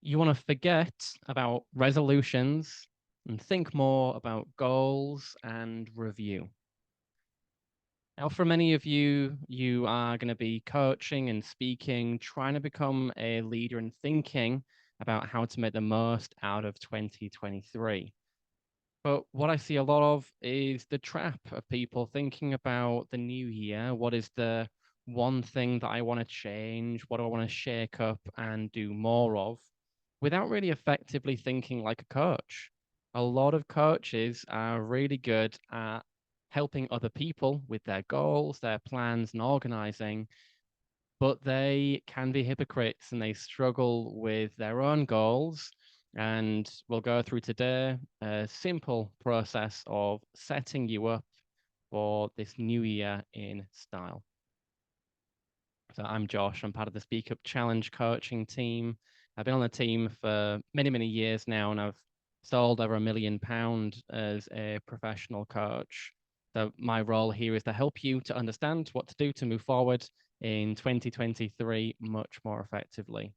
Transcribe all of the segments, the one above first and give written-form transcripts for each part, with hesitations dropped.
You want to forget about resolutions and think more about goals and review. Now, for many of you, you are going to be coaching and speaking, trying to become a leader and thinking about how to make the most out of 2023. But what I see a lot of is the trap of people thinking about the new year. What is the one thing that I want to change? What do I want to shake up and do more of? Without really effectively thinking like a coach. A lot of coaches are really good at helping other people with their goals, their plans, and organizing, but they can be hypocrites and they struggle with their own goals. And we'll go through today a simple process of setting you up for this new year in style. So I'm Josh. I'm part of the Speak Up Challenge coaching team. I've been on the team for many, many years now, and I've sold over £1 million as a professional coach. So my role here is to help you to understand what to do to move forward in 2023 much more effectively.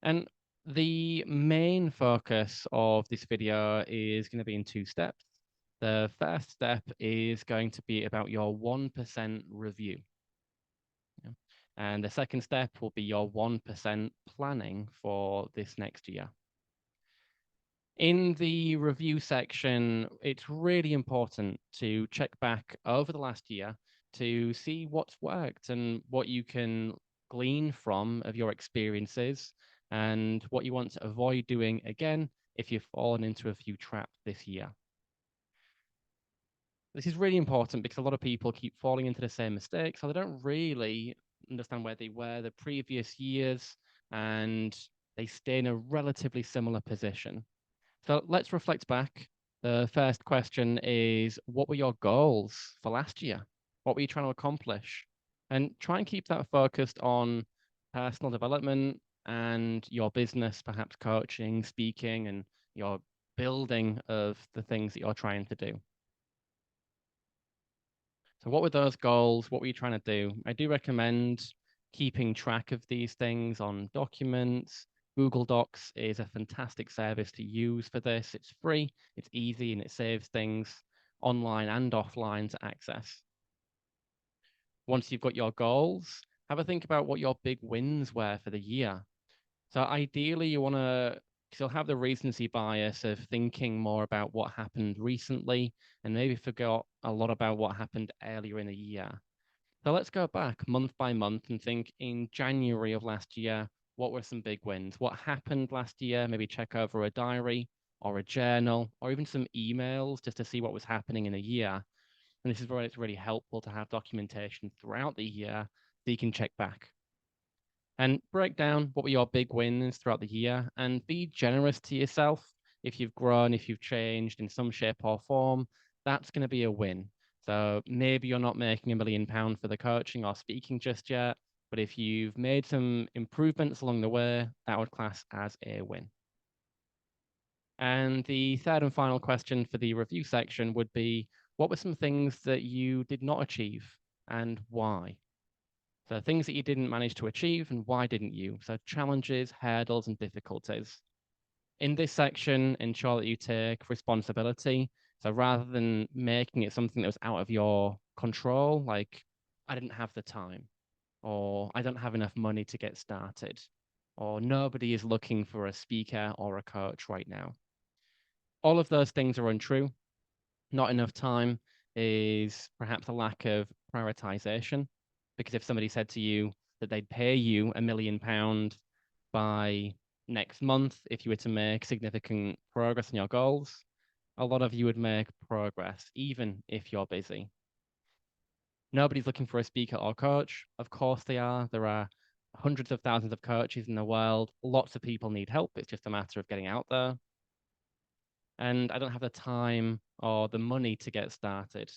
And the main focus of this video is going to be in two steps. The first step is going to be about your 1% review. Yeah. And the second step will be your 1% planning for this next year. In the review section, it's really important to check back over the last year to see what's worked and what you can glean from of your experiences and what you want to avoid doing again if you've fallen into a few traps this year. This is really important because a lot of people keep falling into the same mistakes, so they don't really understand where they were the previous years and they stay in a relatively similar position. So let's reflect back. The first question is, what were your goals for last year? What were you trying to accomplish? And try and keep that focused on personal development and your business, perhaps coaching, speaking, and your building of the things that you're trying to do. So what were those goals? What were you trying to do? I do recommend keeping track of these things on documents. Google Docs is a fantastic service to use for this. It's free, it's easy, and it saves things online and offline to access. Once you've got your goals, have a think about what your big wins were for the year. So ideally, you want to still have the recency bias of thinking more about what happened recently and maybe forgot a lot about what happened earlier in the year. So let's go back month by month and think in January of last year, what were some big wins? What happened last year? Maybe check over a diary or a journal or even some emails just to see what was happening in a year. And this is where it's really helpful to have documentation throughout the year so you can check back and break down what were your big wins throughout the year and be generous to yourself. If you've grown, if you've changed in some shape or form, that's going to be a win. So maybe you're not making £1 million for the coaching or speaking just yet, but if you've made some improvements along the way, that would class as a win. And the third and final question for the review section would be, what were some things that you did not achieve and why? So things that you didn't manage to achieve and why didn't you? So challenges, hurdles, and difficulties. In this section, ensure that you take responsibility. So rather than making it something that was out of your control, like I didn't have the time, or I don't have enough money to get started, or nobody is looking for a speaker or a coach right now. All of those things are untrue. Not enough time is perhaps a lack of prioritization. Because if somebody said to you that they'd pay you £1 million by next month if you were to make significant progress in your goals, a lot of you would make progress, even if you're busy. Nobody's looking for a speaker or coach. Of course they are. There are hundreds of thousands of coaches in the world. Lots of people need help. It's just a matter of getting out there. And I don't have the time or the money to get started.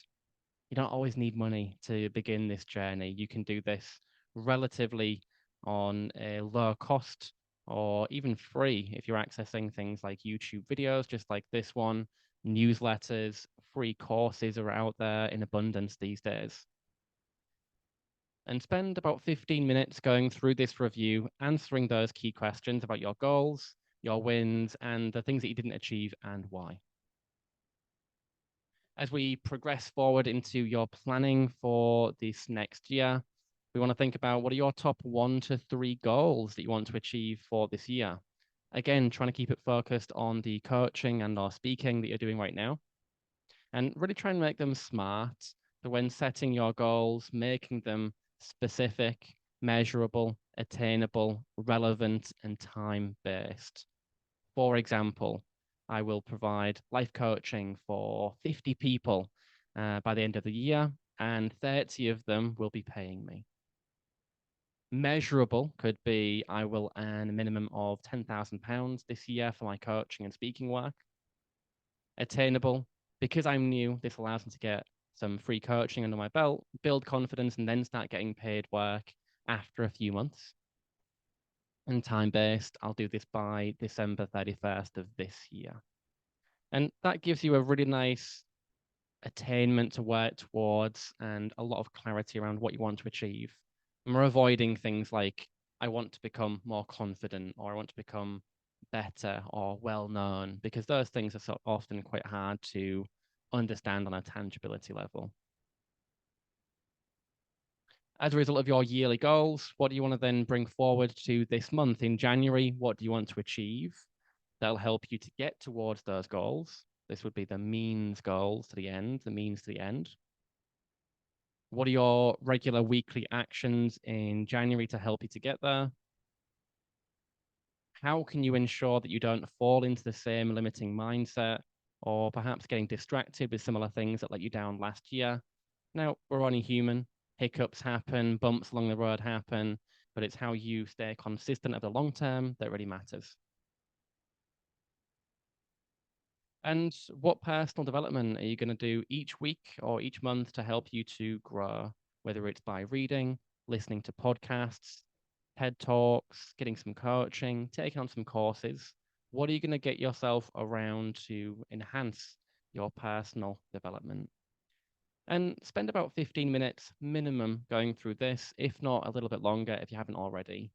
You don't always need money to begin this journey. You can do this relatively on a low cost or even free if you're accessing things like YouTube videos, just like this one, newsletters, free courses are out there in abundance these days. And spend about 15 minutes going through this review, answering those key questions about your goals, your wins, and the things that you didn't achieve and why. As we progress forward into your planning for this next year, we want to think about what are your top 1 to 3 goals that you want to achieve for this year. Again, trying to keep it focused on the coaching and or speaking that you're doing right now, and really try and make them smart. So when setting your goals, making them specific, measurable, attainable, relevant, and time-based. For example, I will provide life coaching for 50 people by the end of the year, and 30 of them will be paying me. Measurable could be I will earn a minimum of £10,000 this year for my coaching and speaking work. Attainable, because I'm new, this allows me to get some free coaching under my belt, build confidence, and then start getting paid work after a few months. And time-based, I'll do this by December 31st of this year. And that gives you a really nice attainment to work towards and a lot of clarity around what you want to achieve. And we're avoiding things like, I want to become more confident, or I want to become better or well known, because those things are so often quite hard to understand on a tangibility level. As a result of your yearly goals, what do you want to then bring forward to this month in January? What do you want to achieve? That'll help you to get towards those goals. This would be the means goals to the end, the means to the end. What are your regular weekly actions in January to help you to get there? How can you ensure that you don't fall into the same limiting mindset, or perhaps getting distracted with similar things that let you down last year? Now, we're only human. Hiccups happen, bumps along the road happen, but it's how you stay consistent over the long term that really matters. And what personal development are you going to do each week or each month to help you to grow, whether it's by reading, listening to podcasts, TED Talks, getting some coaching, taking on some courses? What are you going to get yourself around to enhance your personal development? And spend about 15 minutes minimum going through this, if not a little bit longer if you haven't already.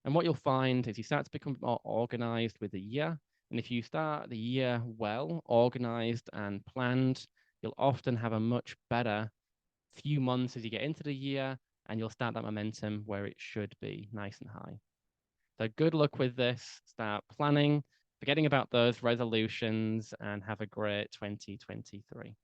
And what you'll find is you start to become more organized with the year. And if you start the year well, organized and planned, you'll often have a much better few months as you get into the year, and you'll start that momentum where it should be nice and high. So good luck with this. Start planning, forgetting about those resolutions, and have a great 2023.